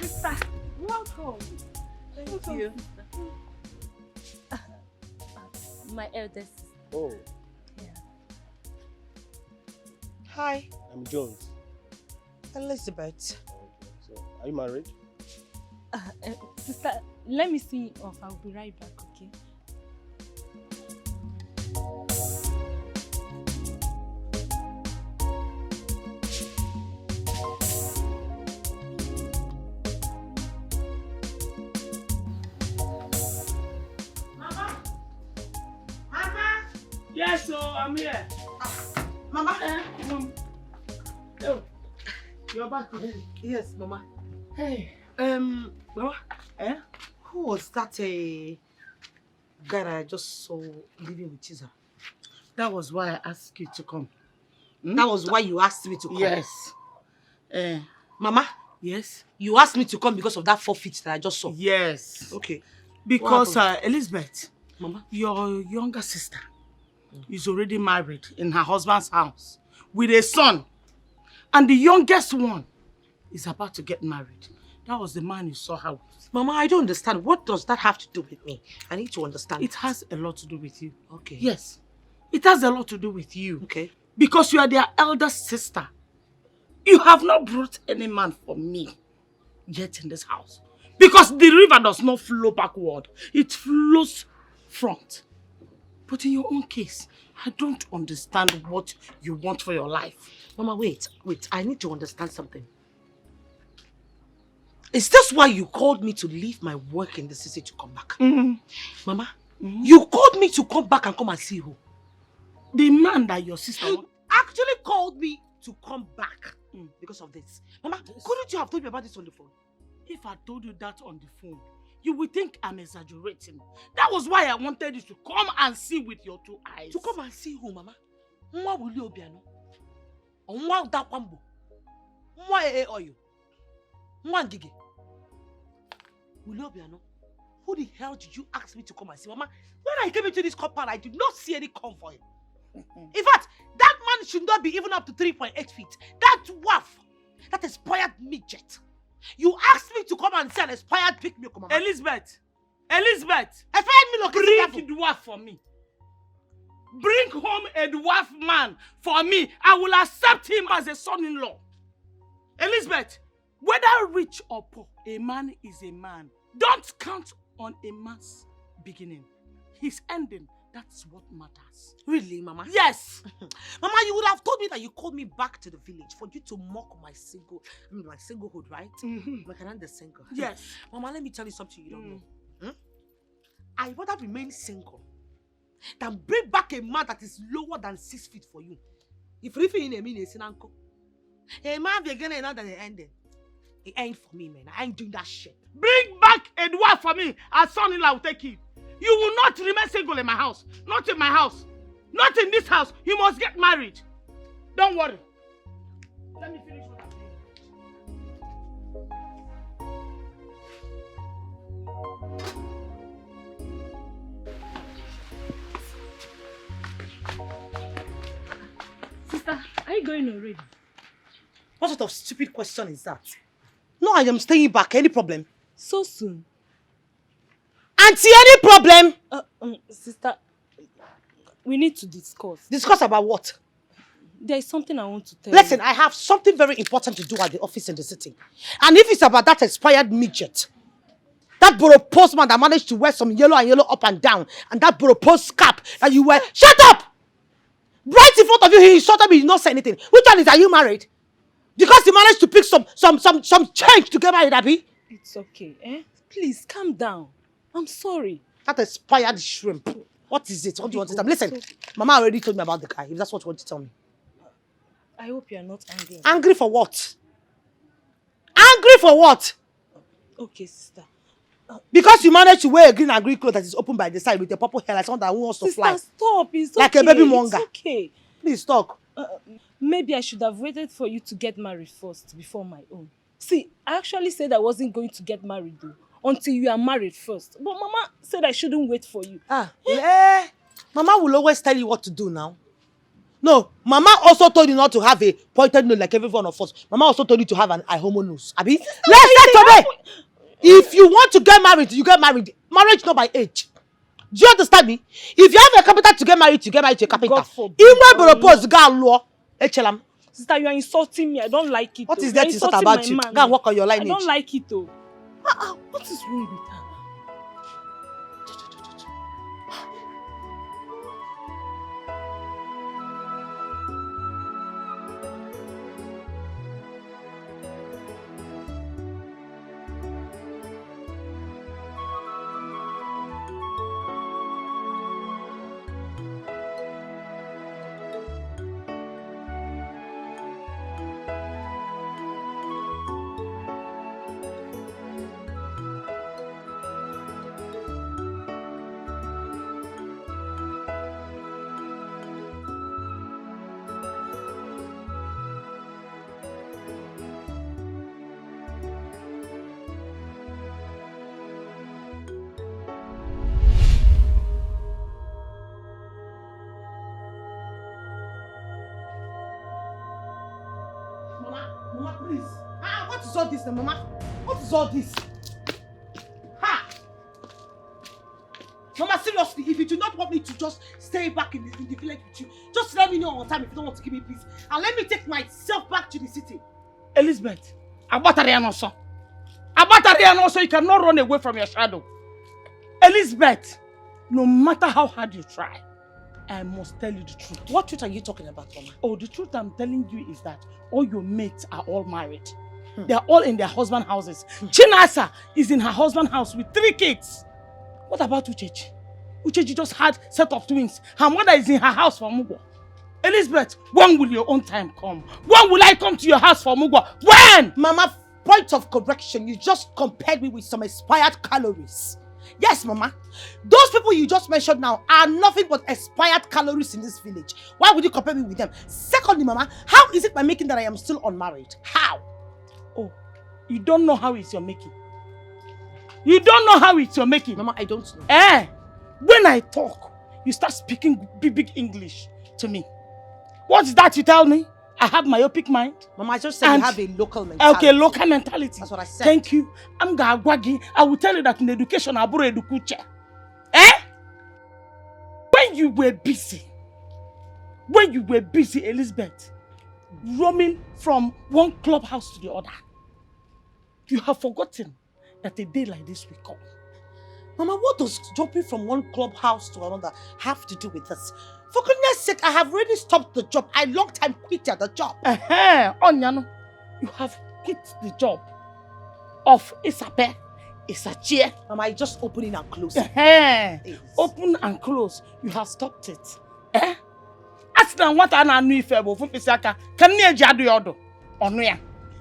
Sister, welcome. Thank you. My eldest. Oh. Yeah. Hi, I'm Jones. Elizabeth. Okay. So, are you married? Sister, let me see you off. I'll be right back, okay? Yes, so I'm here. Mama? Oh, you're back. Yes, Mama. Hey. Mama? Who was that guy that I just saw living with Chiza? That was why I asked you to come. That was why you asked me to come? Yes. Mama? Yes? You asked me to come because of that forfeit that I just saw? Yes. Okay. Because, Elizabeth, Mama? your younger sister is already married in her husband's house with a son. And the youngest one is about to get married. That was the man you saw her with. Mama, I don't understand. What does that have to do with me? I need to understand. It has a lot to do with you. Okay. Yes. It has a lot to do with you. Okay. Because you are their elder sister. You have not brought any man for me yet in this house. Because the river does not flow backward. It flows front. But in your own case, I don't understand what you want for your life. Mama, wait. I need to understand something. Is this why you called me to leave my work in the city to come back? Mm-hmm. Mama, you called me to come back and come and see who? The man that your sister actually called me to come back because of this. Mama, couldn't you have told me about this on the phone? If I told you that on the phone, you would think I'm exaggerating. That was why I wanted you to come and see with your two eyes. To come and see who, Mama? Mwa wuli obiano? Mwa dakwambo? Mwa oyo? Mwa ngige? Wuli obiano? Who the hell did you ask me to come and see? Mama, when I came into this compound, I did not see any convoy. In fact, that man should not be even up to 3.8 feet. That dwarf, that expired midget. You asked me to come and see an expired pig milk, Mama. Elizabeth! Expired milk. Bring a dwarf for me. Bring home a dwarf man for me. I will accept him as a son-in-law. Elizabeth, whether rich or poor, a man is a man. Don't count on a man's beginning. His ending, that's what matters. Really, Mama? Yes. Mama, you would have told me that you called me back to the village for you to mock my singlehood, right? Like I'm single. Yes. Mama, let me tell you something you don't know. I rather remain single than bring back a man that is lower than 6 feet for you. If you in a minute, a man beginning another than ending. It ain't for me, man. I ain't doing that shit. Bring back a dwarf for me. As son-in-law will take him. You will not remain single in my house. Not in my house. Not in this house. You must get married. Don't worry. Let me finish what I'm doing. Sister, are you going already? What sort of stupid question is that? No, I am staying back. Any problem? So soon? Auntie, any problem? Sister, we need to discuss. Discuss about what? There is something I want to tell Listen, you. I have something very important to do at the office in the city. And if it's about that expired midget, that borough postman that managed to wear some yellow up and down, and that borough post cap that you wear, shut up! Right in front of you, he insulted me, he did not say anything. Which one is, are you married? Because he managed to pick some change to get married, Abby? It's okay, eh? Please, calm down. I'm sorry. That expired shrimp. What is it? What do you want to tell me? Listen, Mama already told me about the guy, if that's what you want to tell me. I hope you are not angry. Angry for what? Angry for what? Okay, sister. Because you managed to wear a green and green cloth that is open by the side with a purple hair like someone that wants to fly. Sister, stop. It's like okay. A baby monger. It's okay. Please talk. Maybe I should have waited for you to get married first before my own. See, I actually said I wasn't going to get married though, until you are married first. But Mama said I shouldn't wait for you. Mama will always tell you what to do now. No, Mama also told you not to have a pointed nose like every one of us. Mama also told you to have an eye homo nose. Abi, let's say today. If you want to get married, you get married. Marriage not by age. Do you understand me? If you have a carpenter to get married, you get married to a carpenter. God forbid. Even propose girl law. Sister, you are insulting me. I don't like it. What though. is that You're insult insulting about my you? man. Go and work on your lineage. I don't like it though. What is wrong with her? Mama, please. What is all this, Mama? What is all this? Mama, seriously, if you do not want me to just stay back in the village with you, just let me know on time if you don't want to give me peace. And let me take myself back to the city. Elizabeth, Abatarian also, you cannot run away from your shadow. Elizabeth, no matter how hard you try, I must tell you the truth. What truth are you talking about, Mama? Oh, the truth I'm telling you is that all your mates are all married. They are all in their husband houses. Chinasa is in her husband house with 3 kids. What about Uchechi? Uchechi just had set of twins. Her mother is in her house for Mugwa. Elizabeth, when will your own time come? When will I come to your house for Mugwa? When? Mama, point of correction, you just compared me with some expired calories. Yes, Mama. Those people you just mentioned now are nothing but expired calories in this village. Why would you compare me with them? Secondly, Mama, how is it by making that I am still unmarried? How? Oh, you don't know how it's your making. You don't know how it's your making. Mama, I don't know. When I talk, you start speaking big English to me. What's that you tell me? I have myopic mind. Mama, I just said you have a local mentality. Okay, local mentality. That's what I said. Thank you. I'm Gagwagi. I will tell you that in education, I borrow edukuche. When you were busy, Elizabeth, roaming from one clubhouse to the other, you have forgotten that a day like this will come. Mama, what does jumping from one clubhouse to another have to do with this? For goodness sake, I have already stopped the job. I long time quit the job. Onyano, you have quit the job of Isape, Isachie. Mama, I just opening and closing. Open and close. You have stopped it. Ask them what I know if I will Fisaka. Can you jadu yodo? Onuya.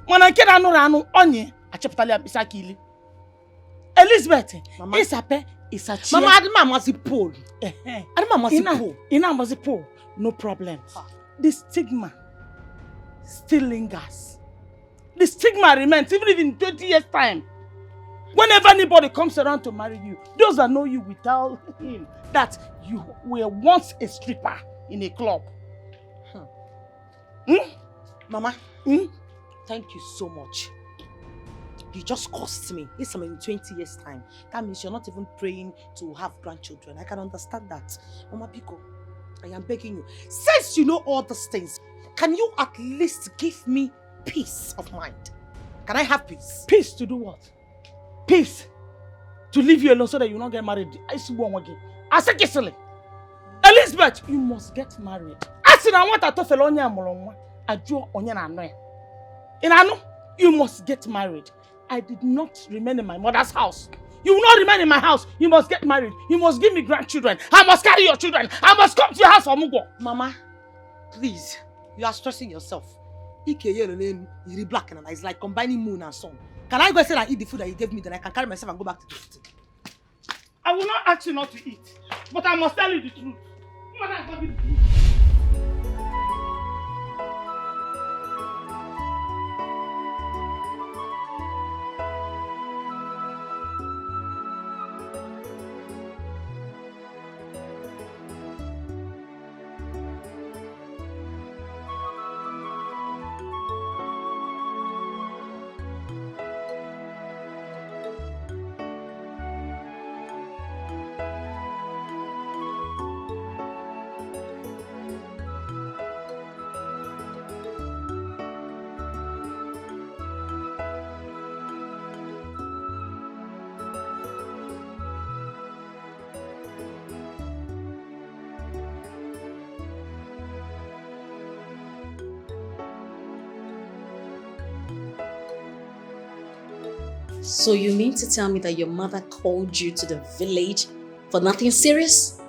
When I get anu onye, I chaptali abisakili. Elizabeth, Isape, Isachie. Mama, I didn't want to pull. No problem. The stigma still lingers. The stigma remains even if in 20 years' time. Whenever anybody comes around to marry you, those that know you will tell him that you were once a stripper in a club. Mama, thank you so much. You just cost me. It's in 20 years' time. That means you're not even praying to have grandchildren. I can understand that. Mama Biko, I am begging you. Since you know all these things, can you at least give me peace of mind? Can I have peace? Peace to do what? Peace to leave you alone so that you will not get married. I see one again. I say kissing. Elizabeth, you must get married. I said I want to tell Onya Molonwa. I draw Onya na Anoya. In Anu, you must get married. I did not remain in my mother's house. You will not remain in my house. You must get married. You must give me grandchildren. I must carry your children. I must come to your house for Mugo. Mama, please, you are stressing yourself. You're black and it's like combining moon and sun. Can I go say and eat the food that you gave me, then I can carry myself and go back to the city? I will not ask you not to eat, but I must tell you the truth. So you mean to tell me that your mother called you to the village for nothing serious?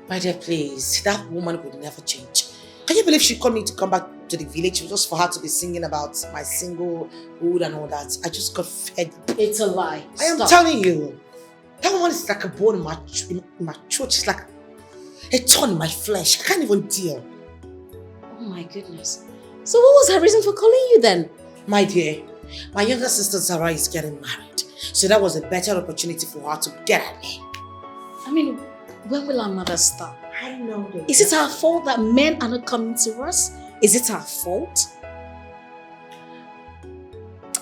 My dear, please. That woman would never change. Can you believe she called me to come back to the village just for her to be singing about my singlehood and all that? I just got fed. It's a lie. I am Stop. telling you. That woman is like a bone in my throat. She's like a thorn in my flesh. I can't even deal. Oh my goodness. So what was her reason for calling you then? My dear, my younger sister Zara is getting married. So that was a better opportunity for her to get at me. I mean, when will our mother stop? I don't know. Is it our fault that men are not coming to us? Is it our fault?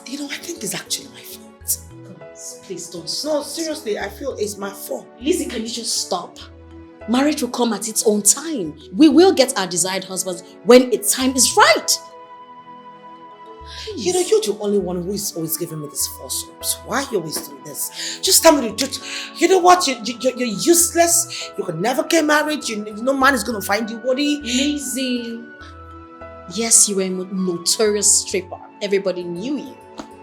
You know, I think it's actually my fault. Come on, please don't No, stop. seriously, I feel it's my fault. Lizzie, can you just stop? Marriage will come at its own time. We will get our desired husbands when its time is right. You know, you're the only one who is always giving me this false hopes. Why are you always doing this? Just tell me the truth. You know what? You're useless. You can never get married. No man is going to find you worthy. Lizzie. Yes, you were a notorious stripper. Everybody knew you.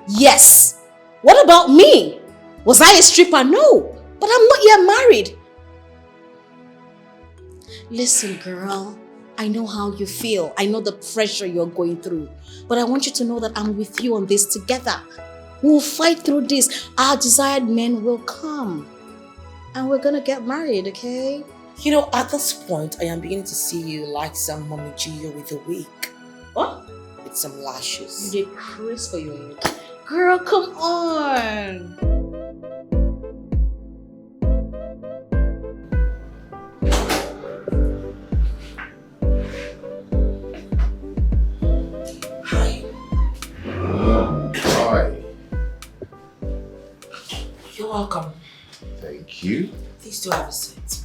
Yes. What about me? Was I a stripper? No. But I'm not yet married. Listen, girl. I know how you feel. I know the pressure you're going through. But I want you to know that I'm with you on this together. We'll fight through this. Our desired men will come. And we're gonna get married, okay? You know, at this point, I am beginning to see you like some Mommy Gio with a wig. What? With some lashes. You get crisp for your head. Girl, come on. Hi. Hi. You're welcome. Thank you. Please do have a seat.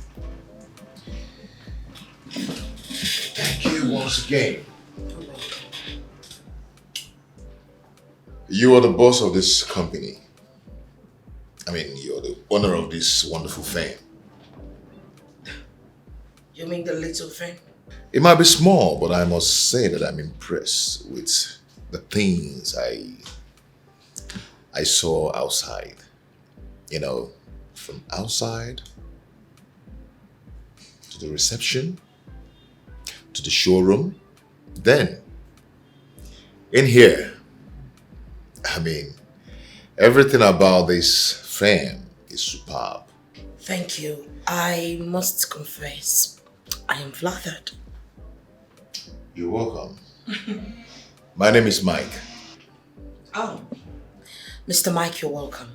Thank you once again. You're welcome. You are the boss of this company. I mean, you're the owner of this wonderful firm. You mean the little thing? It might be small, but I must say that I'm impressed with the things I saw outside. You know, from outside to the reception to the showroom, then in here. I mean, everything about this firm is superb. Thank you. I must confess, I am flattered. You're welcome. My name is Mike. Oh, Mr. Mike, you're welcome.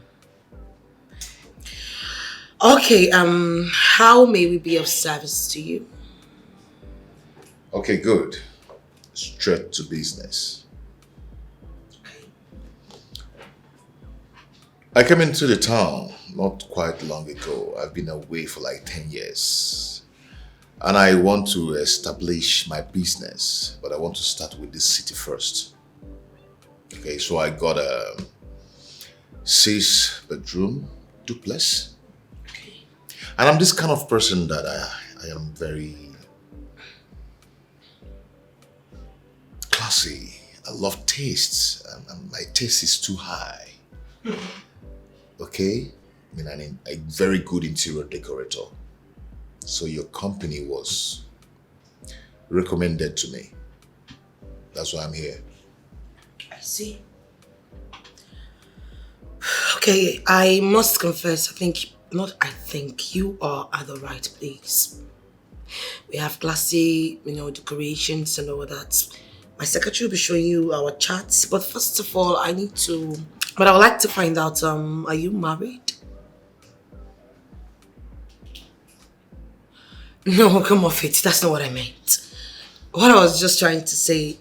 Okay, how may we be of service to you? Okay, good. Straight to business. I came into the town not quite long ago. I've been away for like 10 years. And I want to establish my business, but I want to start with this city first. Okay, so I got a 6-bedroom duplex. Okay. And I'm this kind of person that I am very classy. I love tastes, and my taste is too high. Okay? I mean, I'm a very good interior decorator. So your company was recommended to me. That's why I'm here. I see. Okay, I must confess, you are at the right place. We have classy, decorations and all that. My secretary will be showing you our charts, but first of all, I would like to find out, are you married? No, come off it. That's not what I meant. What I was just trying to say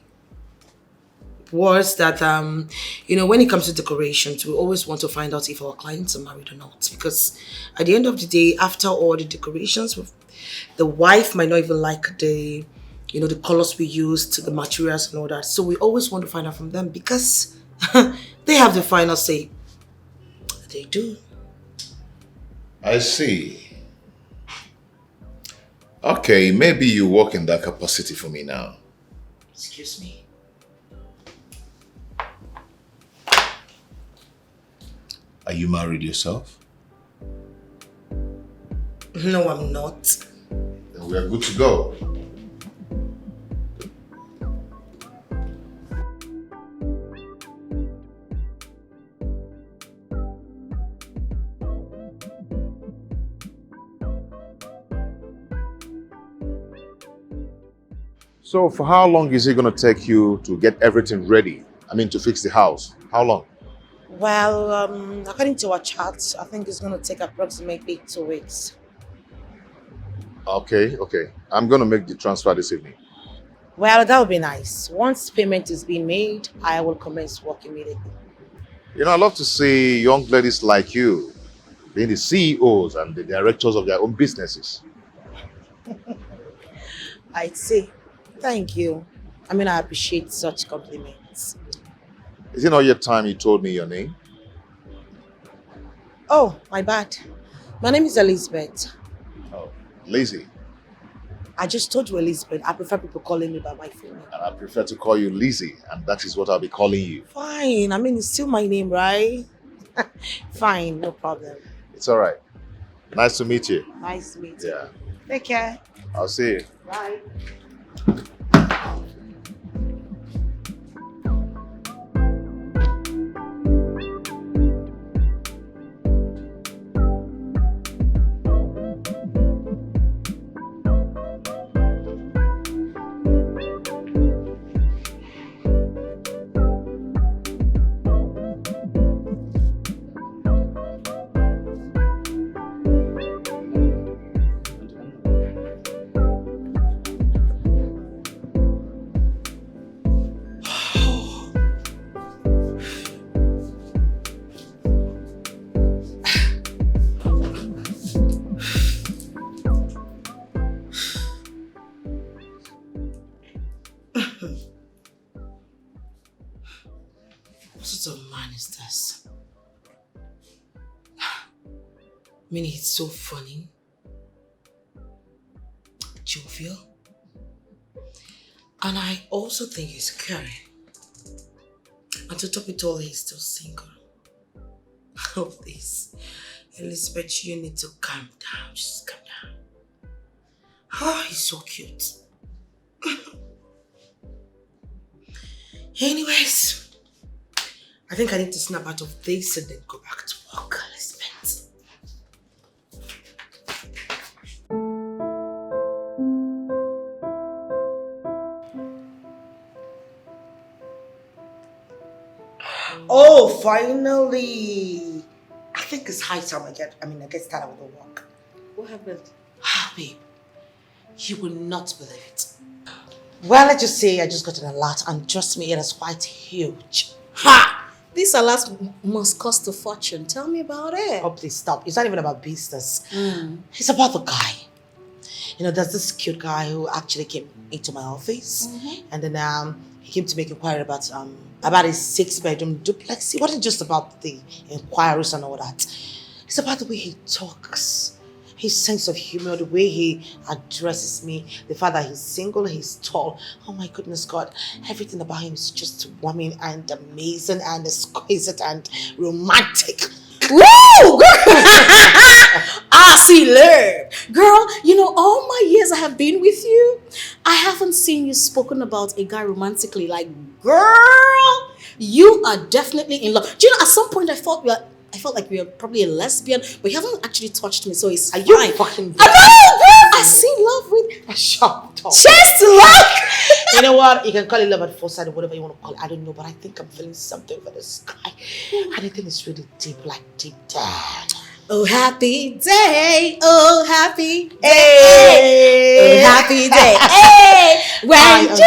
was that, when it comes to decorations, we always want to find out if our clients are married or not. Because at the end of the day, after all the decorations, the wife might not even like the colors we used, the materials and all that. So we always want to find out from them because they have the final say. They do. I see. Okay, maybe you work in that capacity for me now. Excuse me. Are you married yourself? No, I'm not. Then we are good to go. So for how long is it going to take you to get everything ready? I mean, to fix the house. How long? Well, according to our chat, I think it's going to take approximately 2 weeks. Okay. I'm going to make the transfer this evening. Well, that would be nice. Once payment is being made, I will commence work immediately. You know, I love to see young ladies like you being the CEOs and the directors of their own businesses. I'd say, thank you. I mean, I appreciate such compliments. Is it not yet time you told me your name? Oh, my bad. My name is Elizabeth. Oh, Lizzie. I just told you Elizabeth. I prefer people calling me by my full name. And I prefer to call you Lizzie, and that is what I'll be calling you. Fine. I mean, it's still my name, right? Fine, no problem. It's all right. Nice to meet you. Nice to meet you. Yeah. Take care. I'll see you. Bye. What sort of man is this? I mean, he's so funny, jovial, and I also think he's caring. And to top it all, he's still single. Oh, please. Elizabeth, you need to calm down. Just calm down. Oh, he's so cute. Anyways, I think I need to snap out of this and then go back to work, Elizabeth. Oh, finally! I think it's high time I get started with the work. What happened? Ah, babe, you will not believe it. Well, let's just say I just got an alert, and trust me, it is quite huge. Ha! This alas must cost a fortune. Tell me about it. Oh, please stop. It's not even about business. It's about the guy. You know, there's this cute guy who actually came into my office, and then he came to make inquiry about his 6-bedroom duplex. It wasn't just about the inquiries and all that. It's about the way he talks, his sense of humor, the way he addresses me, the fact that he's single, he's tall. Oh my goodness God, everything about him is just warming and amazing and exquisite and romantic. Woo! I see love. Girl, you know, all my years I have been with you, I haven't seen you spoken about a guy romantically. Like, girl, you are definitely in love. Do you know, at some point I felt like we were probably a lesbian, but you haven't actually touched me, so it's Are fine. you fucking I know, girl! I see love with shut up. chest love. You know what? You can call it love at first sight or whatever you want to call it. I don't know, but I think I'm feeling something for this guy. And I think it's really deep, like deep down. Oh, happy day. Oh, happy day. Hey. Oh, happy day. Hey, when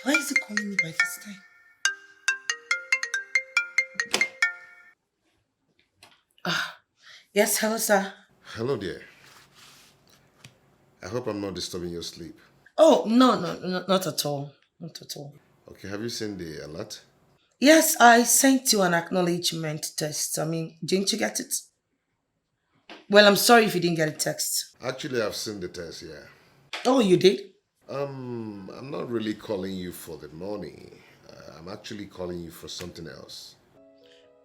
Why is he calling me by this time? Yes, hello, sir. Hello there. I hope I'm not disturbing your sleep. Oh, no, not at all. Not at all. Okay, have you seen the alert? Yes, I sent you an acknowledgement text. I mean, didn't you get it? Well, I'm sorry if you didn't get a text. Actually, I've seen the test, yeah. Oh, you did? I'm not really calling you for the money. I'm actually calling you for something else.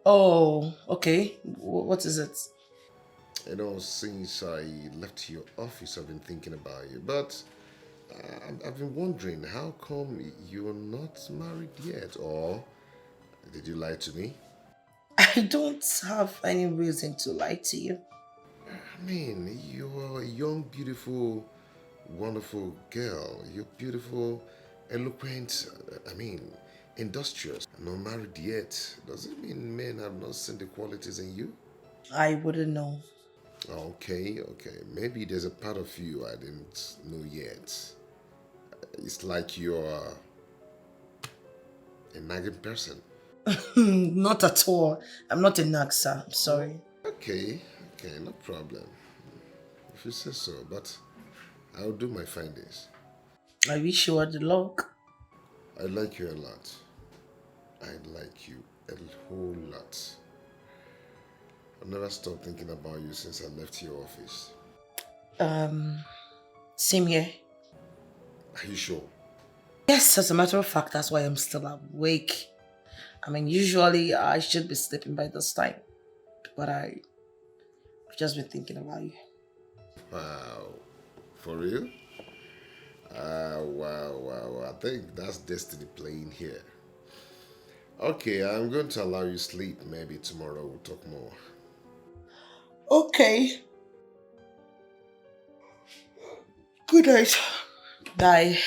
Oh, okay. What is it? You know, since I left your office, I've been thinking about you. But I've been wondering, how come you're not married yet? Or did you lie to me? I don't have any reason to lie to you. I mean, you're a young, beautiful, wonderful girl. You're beautiful, eloquent, industrious. Not married yet. Does it mean men have not seen the qualities in you? I wouldn't know. Okay. Maybe there's a part of you I didn't know yet. It's like you're a nagging person. Not at all. I'm not a nag, sir. I'm sorry. Okay, no problem. If you say so, but I'll do my findings. I wish you were the luck. I like you a lot. I like you a whole lot. I've never stopped thinking about you since I left your office. Same here. Are you sure? Yes, as a matter of fact, that's why I'm still awake. I mean, usually I should be sleeping by this time, but I've just been thinking about you. Wow. For real? Wow. I think that's destiny playing here. Okay, I'm going to allow you sleep. Maybe tomorrow we'll talk more. Okay. Good night. Bye.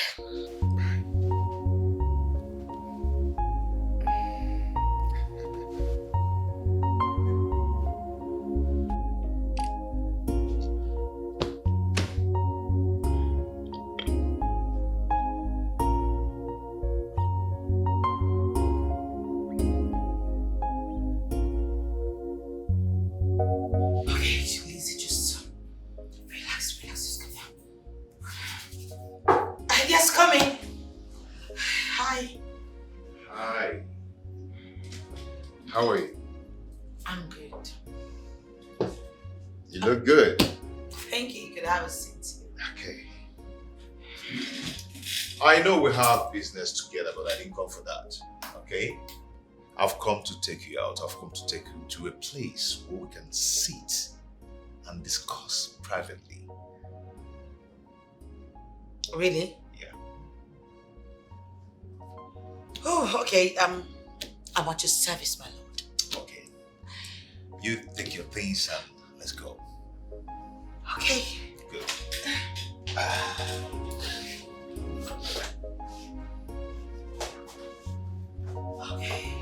How are you? I'm good. You look good. Thank you. You could have a seat. Okay. I know we have business together, but I didn't come for that. Okay? I've come to take you out. I've come to take you to a place where we can sit and discuss privately. Really? Yeah. Oh, okay. I'm at your service, my lord. Okay. You take your things and let's go. Okay. Good. Okay.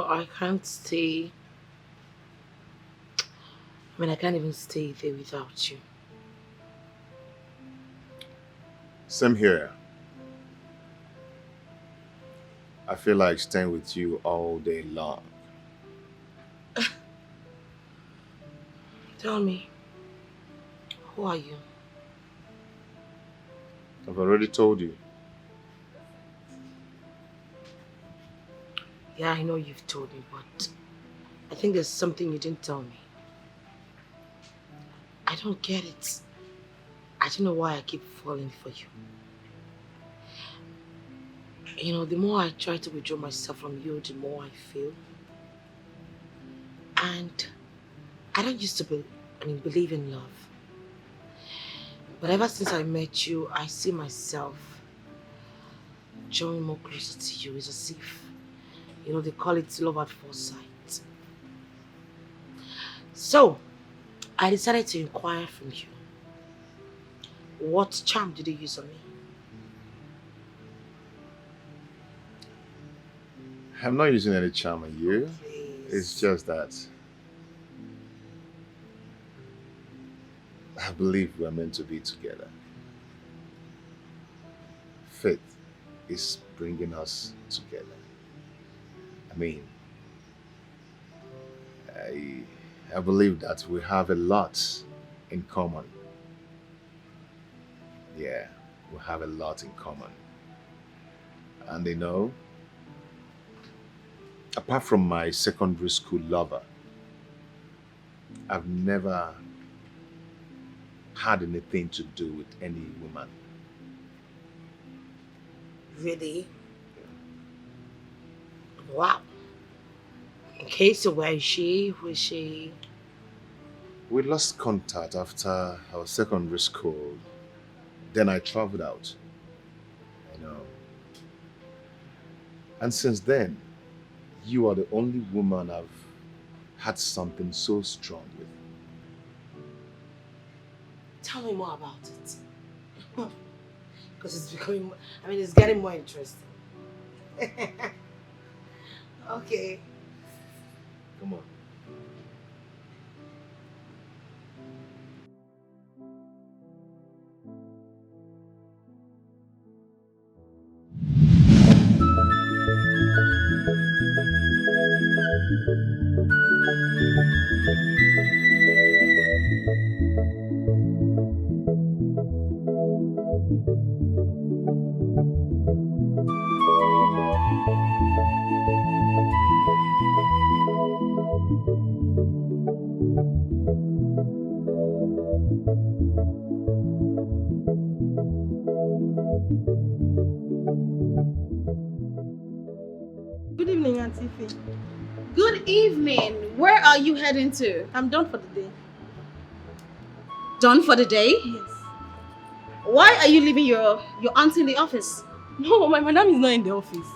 I can't stay. I can't even stay there without you. Same here. I feel like staying with you all day long. Tell me, who are you? I've already told you. Yeah, I know you've told me, but I think there's something you didn't tell me. I don't get it. I don't know why I keep falling for you. The more I try to withdraw myself from you, the more I feel. And I don't used to believe in love. But ever since I met you, I see myself drawing more closer to you. It's as if, they call it love at first sight. So, I decided to inquire from you. What charm did you use on me? I'm not using any charm on you. Please. It's just that I believe we're meant to be together. Faith is bringing us together. I believe that we have a lot in common. Yeah, we have a lot in common. And apart from my secondary school lover, I've never had anything to do with any woman. Really? Wow. Okay, so where is she? Who is she? We lost contact after our secondary school. Then I traveled out. And since then, you are the only woman I've had something so strong with. Tell me more about it. Because it's becoming, it's getting more interesting. Okay. Come on. Good evening, Auntie Faye. Good evening. Where are you heading to? I'm done for the day. Done for the day? Yes. Why are you leaving your auntie in the office? No, my madam is not in the office.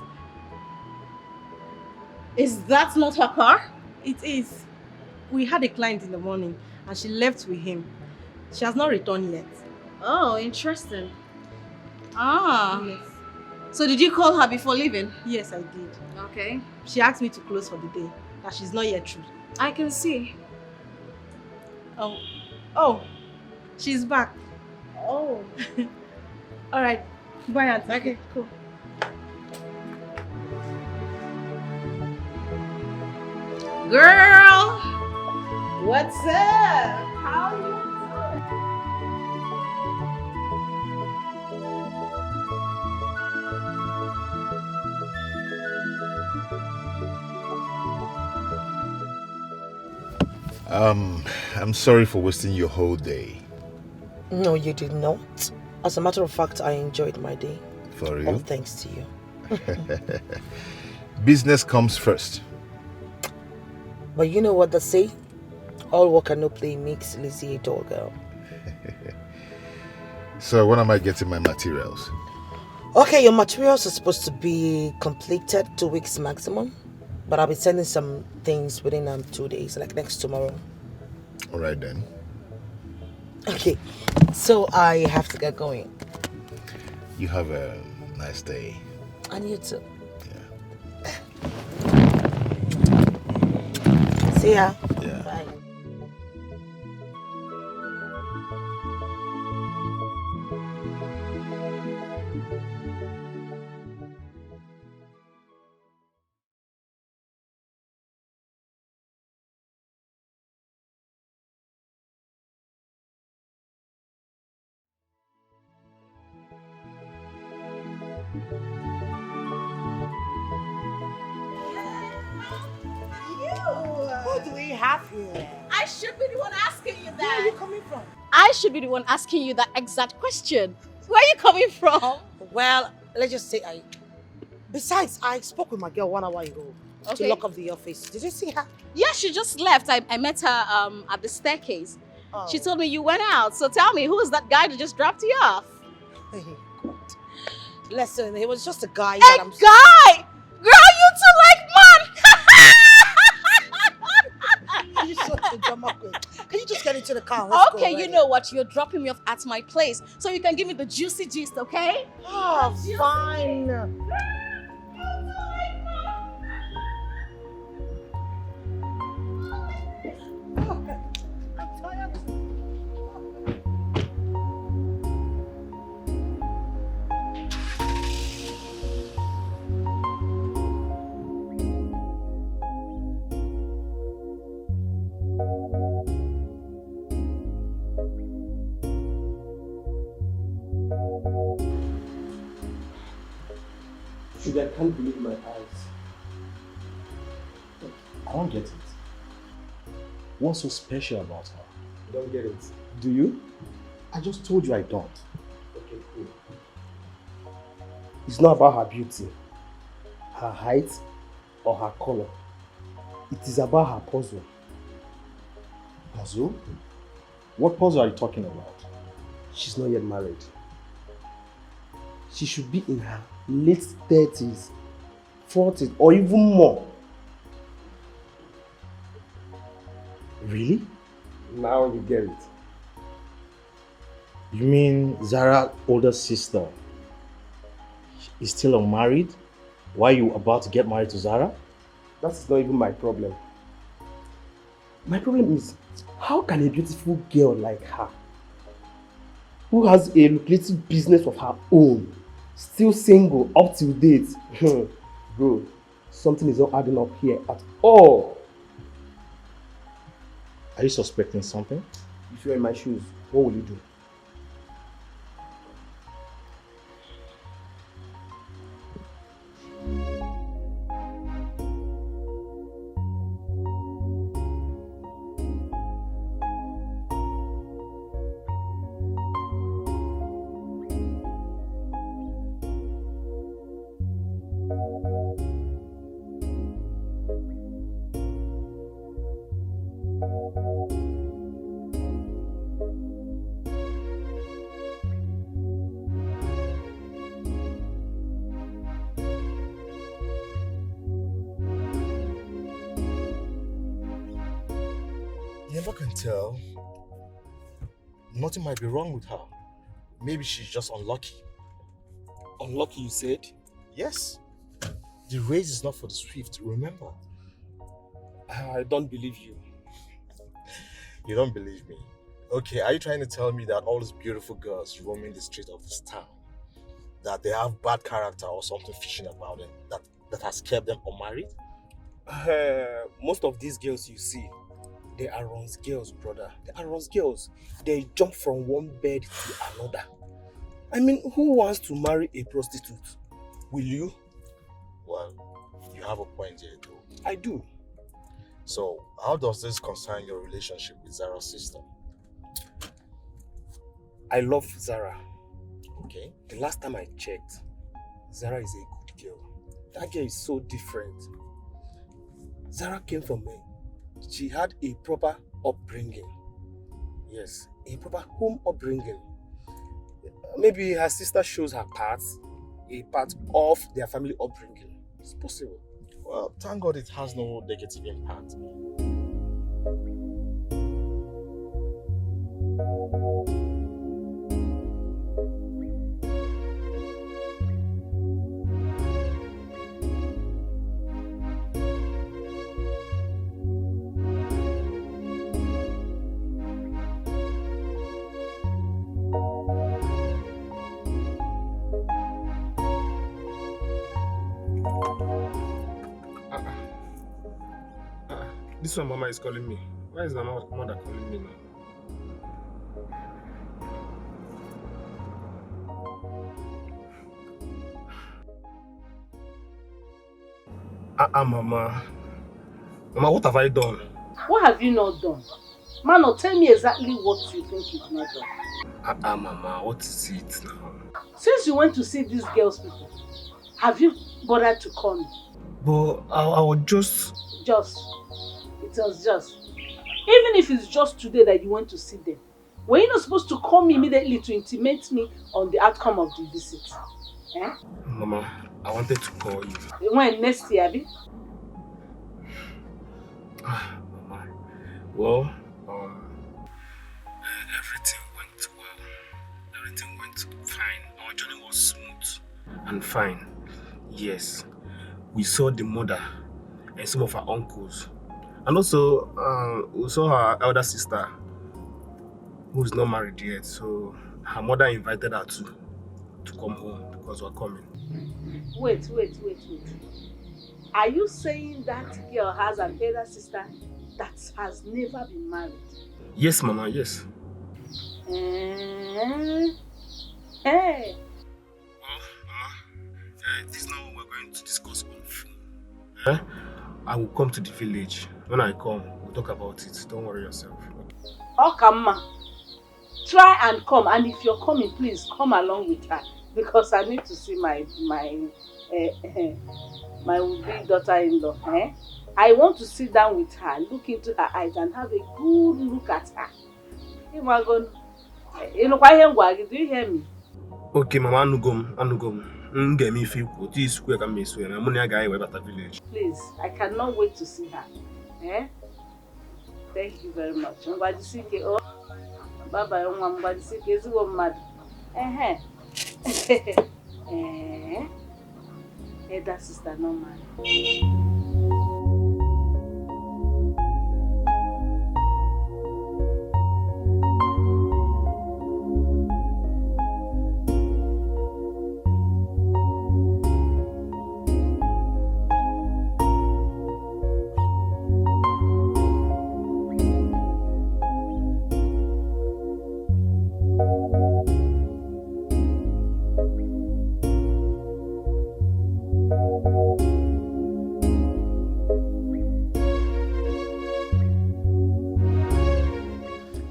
Is that not her car? It is. We had a client in the morning and she left with him. She has not returned yet. Oh, interesting. Ah. Yes. So did you call her before leaving? Yes, I did. Okay. She asked me to close for the day, that she's not yet through. I can see. Oh, she's back. Oh. All right. Bye, Auntie. Okay, cool. Girl! What's up? How are you? I'm sorry for wasting your whole day. No, you did not. As a matter of fact, I enjoyed my day. For All real? thanks to you. Business comes first. But you know what they say? All work and no play makes Lizzie a dull girl. So when am I getting my materials? Okay, your materials are supposed to be completed 2 weeks maximum. But I'll be sending some things within 2 days, like next tomorrow. All right then. Okay, so I have to get going. You have a nice day. And you too. Yeah. See ya. Yeah. Bye. What do we have here? I should be the one asking you Where are that. you coming from? I should be the one asking you that exact question. Where are you coming from? Well, let's just say Besides, I spoke with my girl 1 hour ago to Okay. lock up the office. Did you see her? Yeah, she just left. I met her at the staircase. Oh. She told me you went out. So tell me, who is that guy that just dropped you off? Hey, God. Listen, he was just a guy A that I'm... guy! Girl, you two like man! You're such a drama queen. Can you just get into the car? Let's go Okay, you already. know what? You're dropping me off at my place. So you can give me the juicy gist, okay? Oh, fine. I'm tired. Sugar, I can't believe my eyes. I don't get it. What's so special about her? I don't get it. Do you? I just told you I don't. Okay, cool. It's not about her beauty, her height, or her color. It is about her puzzle. Puzzle? What puzzle are you talking about? She's not yet married. She should be in her late 30s, 40s, or even more. Really? Now you get it. You mean Zara's older sister is still unmarried? Why are you about to get married to Zara? That's not even my problem. My problem is, how can a beautiful girl like her, who has a lucrative business of her own, still single up till date? Bro, something is not adding up here at all. Are you suspecting something? If you're in my shoes, what will you do? You never can tell. Nothing might be wrong with her. Maybe she's just unlucky. Unlucky, you said? Yes. The race is not for the swift, remember? I don't believe you. You don't believe me? Okay, are you trying to tell me that all these beautiful girls roaming the street of this town, that they have bad character or something fishy about them, that has kept them unmarried? Most of these girls you see, they are runs girls, brother. They are runs girls. They jump from one bed to another. I mean, who wants to marry a prostitute? Will you? Well, you have a point here too. I do. So, how does this concern your relationship with Zara's sister? I love Zara. Okay. The last time I checked, Zara is a good girl. That girl is so different. Zara came from me. She had a proper upbringing. Yes, a proper home upbringing. Maybe her sister shows her part, a part of their family upbringing. It's possible. Well, thank God it has no negative impact. This one Mama is calling me. Why is my mother calling me now? Mama. Mama, what have I done? What have you not done? Mano, tell me exactly what you think you've not done. Mama, what is it now? Since you went to see these girls people, have you bothered to call me? But I was just... Just. It was just. Even if it's just today that you went to see them, were you not supposed to call me immediately to intimate me on the outcome of the visit? Eh? Mama, I wanted to call you. When next year, Abi? Mama, well, everything went well. Everything went fine. Our journey was smooth and fine. Yes, we saw the mother and some of her uncles. And also, we saw her elder sister, who is not married yet. So her mother invited her to come home because we're coming. Wait. Are you saying that girl has an elder sister that has never been married? Yes, Mama, yes. Hey. Well, Mama, this is not what we're going to discuss on phone. I will come to the village. When I come, we'll talk about it. Don't worry yourself. Okama, try and come, and if you're coming, please come along with her because I need to see my would-be daughter-in-law. I want to sit down with her, look into her eyes, and have a good look at her. Do you hear me? Okay, Mama, anugom. Village. Please, I cannot wait to see her. Thank you very much. Bye-bye, elder sister, no man.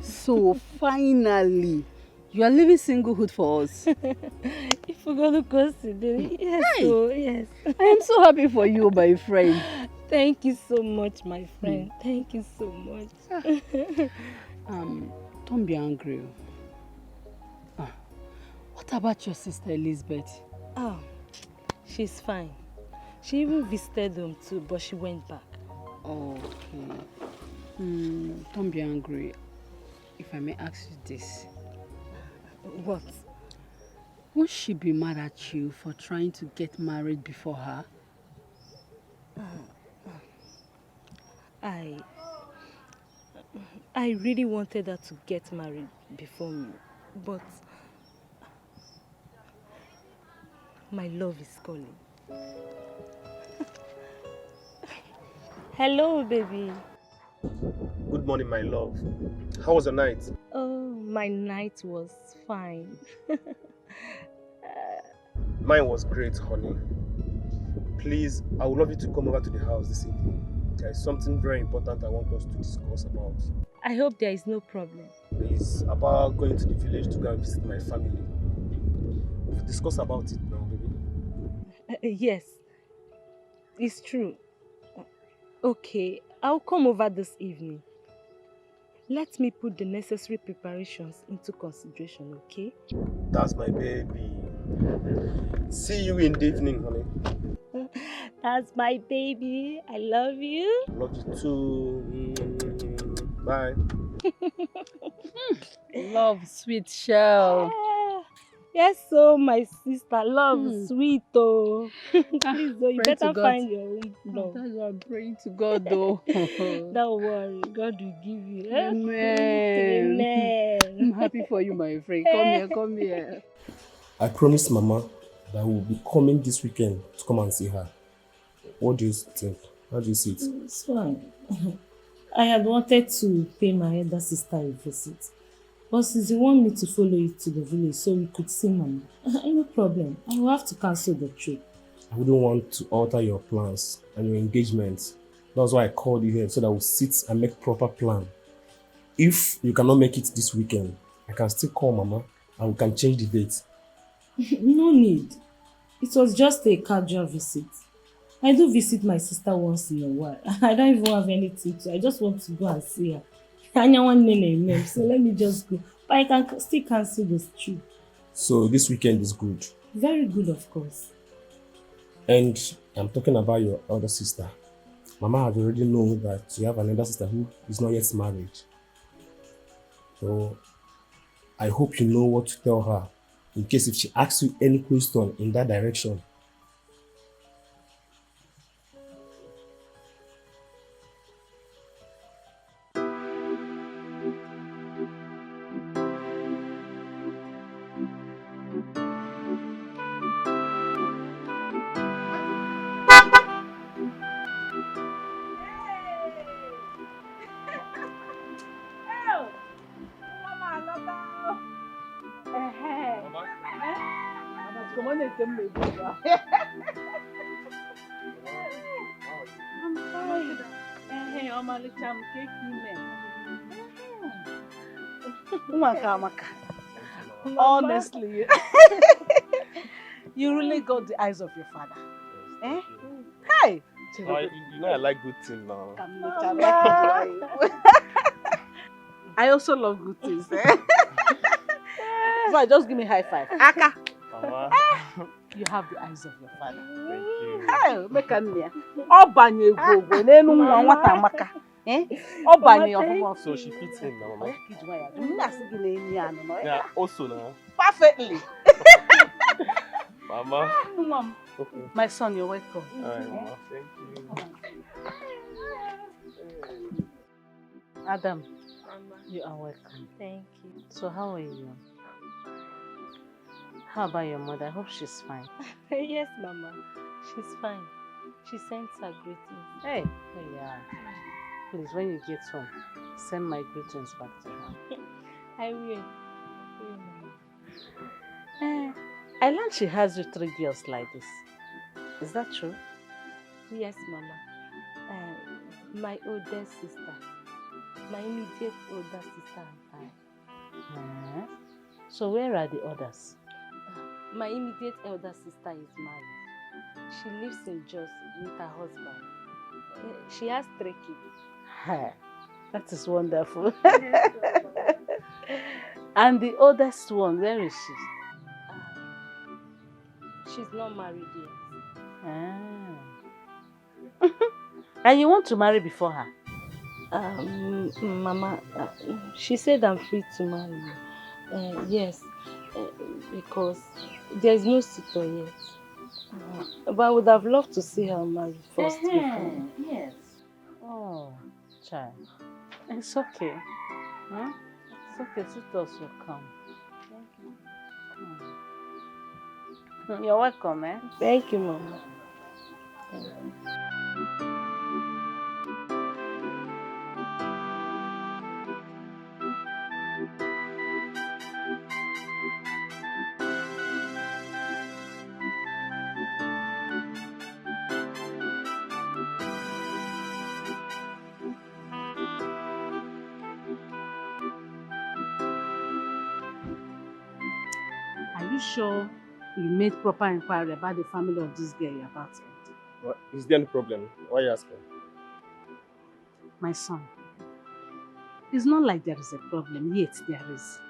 So finally, you are leaving singlehood for us. If we're going to consider, yes, Hey. so yes. I am so happy for you, my friend. Thank you so much, my friend. Thank you so much. Don't be angry. What about your sister Elizabeth? Oh, she's fine. She even visited them too, but she went back. Okay. Don't be angry. If I may ask you this. What? Won't she be mad at you for trying to get married before her? I really wanted her to get married before me, but my love is calling. Hello, baby. Good morning, my love. How was the night? Oh, my night was fine. Mine was great, honey. Please, I would love you to come over to the house this evening. There is something very important I want us to discuss about. I hope there is no problem. It's about going to the village to go and visit my family. We've discussed about it now, baby. Yes, it's true. Okay, I'll come over this evening. Let me put the necessary preparations into consideration, okay? That's my baby. See you in the evening, honey. That's my baby. I love you. Love you too. Bye. Love, sweet shell. Ah, yes, so my sister, love Hmm. sweet oh. Please, oh, you Pray to better God. find your own Oh, love. that's what I'm praying to God though. Don't worry, God will give you. Amen. Amen. I'm happy for you, my friend. Come here, come here. I promised Mama that we'll be coming this weekend to come and see her. What do you think? How do you see it? It's fine. I had wanted to pay my elder sister a visit. But since you want me to follow you to the village so we could see Mama, no problem. I will have to cancel the trip. I wouldn't want to alter your plans and your engagement. That's why I called you here so that we'll sit and make proper plan. If you cannot make it this weekend, I can still call Mama and we can change the date. No need. It was just a casual visit. I do visit my sister once in a while. I don't even have anything to. I just want to go and see her. So let me just go. But I can still cancel this trip. So this weekend is good. Very good, of course. And I'm talking about your elder sister. Mama has already known that you have an elder sister who is not yet married. So I hope you know what to tell her in case if she asks you any question in that direction. Honestly, you really got the eyes of your father. Eh? Hey! You know I like good things now. I also love good things. Eh? So just give me high five. Aka! Mama. You have the eyes of your father. Thank you. Hey, make a near. Obanye gogo, nenu mwa nwata amaka. Eh? Obanye ofuma. So she fits in now, Mama. Yeah, Also now. perfectly. Mama. Mom. Okay. My son, you're welcome. Alright, Mama. Thank you. Adam, Mama, you are welcome. thank you. So how are you? How about your mother? I hope she's fine. Yes, Mama. She's fine. She sends her greetings. Hey, yeah. Please, when you get home, send my greetings back to her. I will. Mama. I learned she has you 3 girls like this. Is that true? Yes, Mama. My oldest sister. My immediate older sister and I. So where are the others? My immediate elder sister is married. She lives in Jos with her husband. She has 3 kids. That is wonderful. And the oldest one, where is she? She's not married yet. And you want to marry before her? Mama, she said I'm free to marry you. Yes, because there's no suitor yet. But I would have loved to see her married first before. Yes. Oh, child. It's okay. Huh? It's okay, suitors will come. You're welcome, eh? Thank you, Mama. Are you sure you made proper inquiry about the family of this girl you're about to enter? What? Is there any problem? Why are you asking? My son, it's not like there is a problem, yet there is.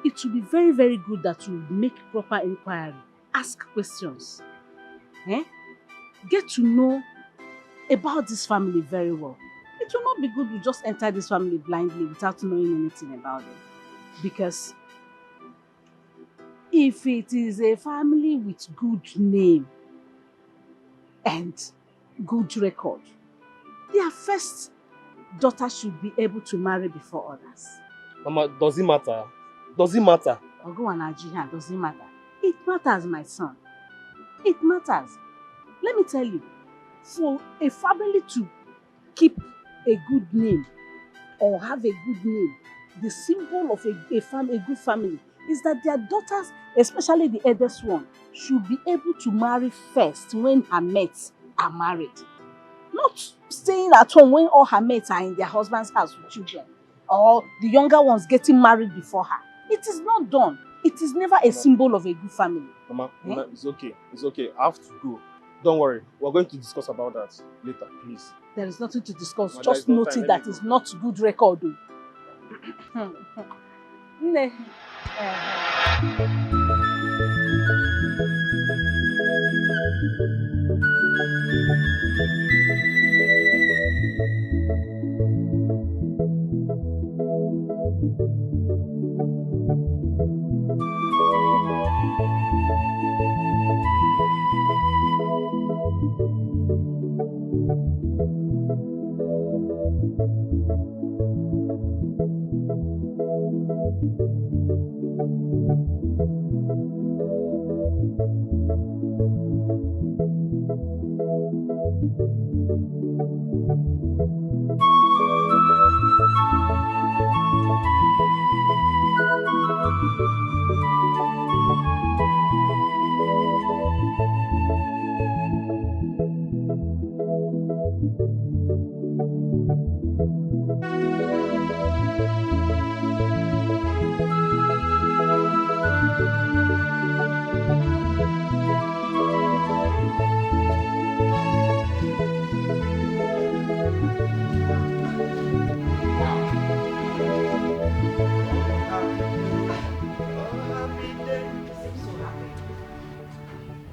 It will be very, very good that you make proper inquiry, ask questions. get to know about this family very well. It will not be good to just enter this family blindly without knowing anything about them. Because if it is a family with good name and good record, their first daughter should be able to marry before others. Mama, does it matter? Does it matter? Ogo and Nigerian, does it matter? It matters, my son. It matters. Let me tell you, for a family to keep a good name or have a good name, the symbol of a good family is that their daughters, especially the eldest one, should be able to marry first when her mates are married. Not staying at home when all her mates are in their husband's house with children, or the younger ones getting married before her. It is not done. It is never a symbol of a good family. Mama, it's okay. It's okay. I have to go. Don't worry. We're going to discuss about that later, please. There is nothing to discuss. Mama, just no note it that is not good record. Ne.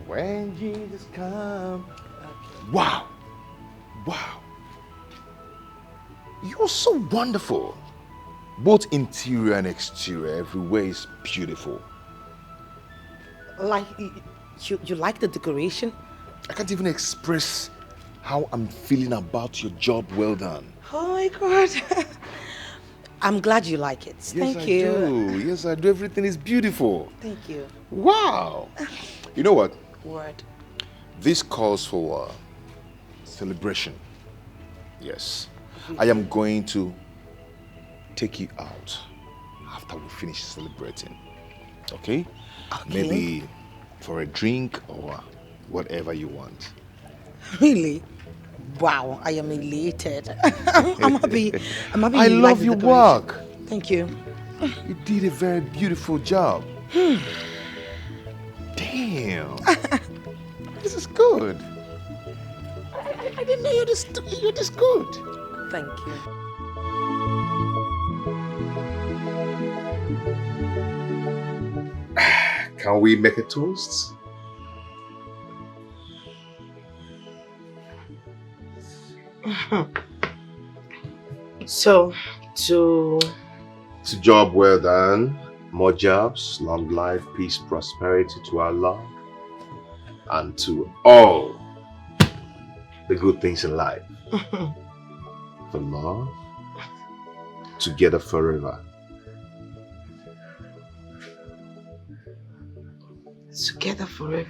When Jesus comes. Wow. Wow. You're so wonderful. Both interior and exterior, everywhere is beautiful. Like, you like the decoration? I can't even express how I'm feeling about your job well done. Oh my God. I'm glad you like it. Thank you. Yes, I do. Everything is beautiful. Thank you. Wow. You know what? Word. This calls for celebration. Yes. I am going to take you out after we finish celebrating. Okay? Maybe for a drink or whatever you want. Really? Wow, I am elated. I'm happy. I love your work. Thank you. You did a very beautiful job. Damn. This is good. I didn't know you're this good. Thank you. Can we make a toast? So, To job well done, more jobs, long life, peace, prosperity to Allah, and to all the good things in life. For love, together forever. together forever.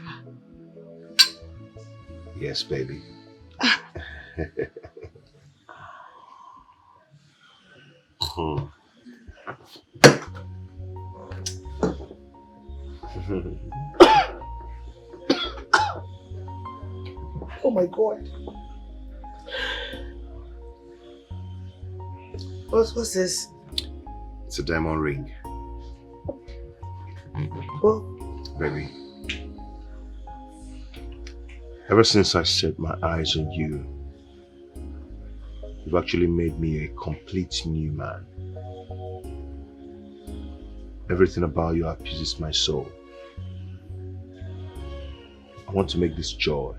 Yes, baby. Oh my God. What's this? It's a diamond ring. Oh. Baby. Ever since I set my eyes on you, you've actually made me a complete new man. Everything about you appeases my soul. I want to make this joy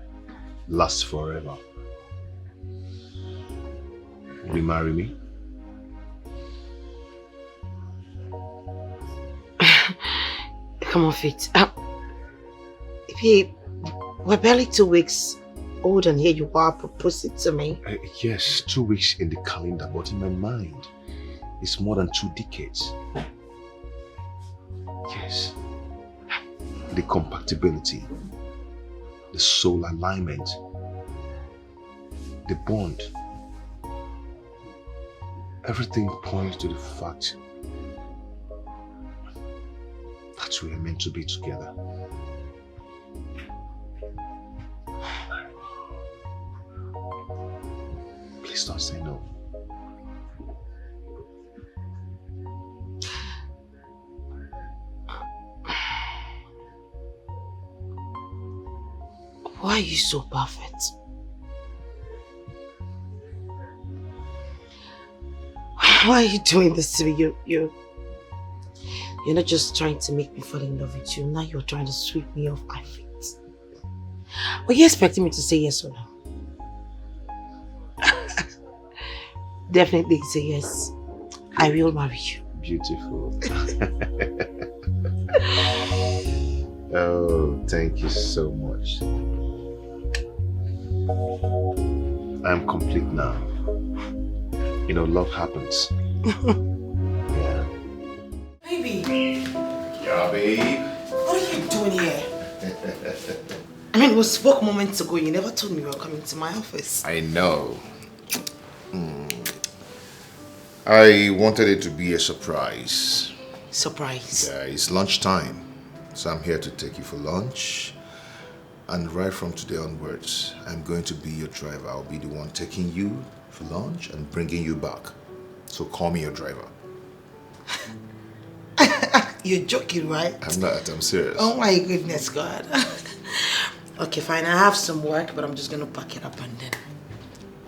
last forever. Will you marry me? Come on, Faith. Babe, we're barely 2 weeks old and here you are proposing to me. Yes, 2 weeks in the calendar, but in my mind, it's more than 2 decades. Yes. The compatibility, the soul alignment, the bond. Everything points to the fact that we are meant to be together. Please don't say no. Why are you so perfect? Why are you doing this to me? You're not just trying to make me fall in love with you. Now you're trying to sweep me off my feet. Were you expecting me to say yes or no? Definitely say yes. I will marry you. Beautiful. Oh, thank you so much. I'm complete now. You know, love happens. Yeah. Baby. Yeah, babe. What are you doing here? I mean, we spoke moments ago. You never told me you were coming to my office. I know. I wanted it to be a surprise. Surprise? Yeah, it's lunchtime. So I'm here to take you for lunch. And right from today onwards, I'm going to be your driver. I'll be the one taking you for lunch and bringing you back. So call me your driver. You're joking, right? I'm not, I'm serious. Oh my goodness, God. Okay, fine. I have some work, but I'm just going to pack it up and then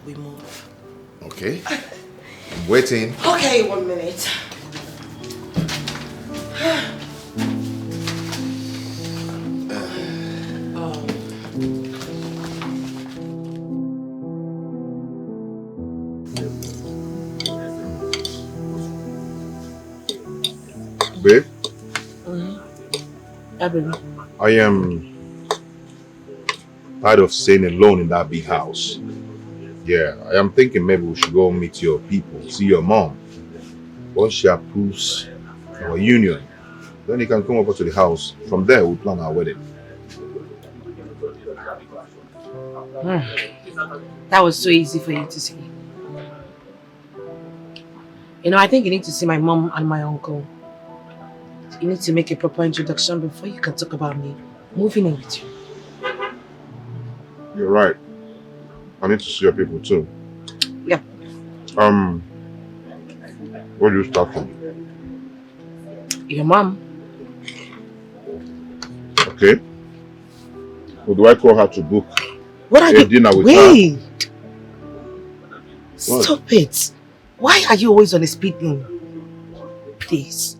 we move. Okay. I'm waiting. Okay, 1 minute. Babe? Yeah, baby. I am tired of staying alone in that big house. Yeah, I am thinking maybe we should go meet your people, see your mom. Once she approves our union, then you can come over to the house. From there, we'll plan our wedding. That was so easy for you to say. You know, I think you need to see my mom and my uncle. You need to make a proper introduction before you can talk about me moving in with you. You're right. I need to see your people too. Yeah. Where do you start from? Your mom. Okay. Or do I call her to book What are a you? dinner with Wait. What? Stop it. Why are you always on a speed limit? Please.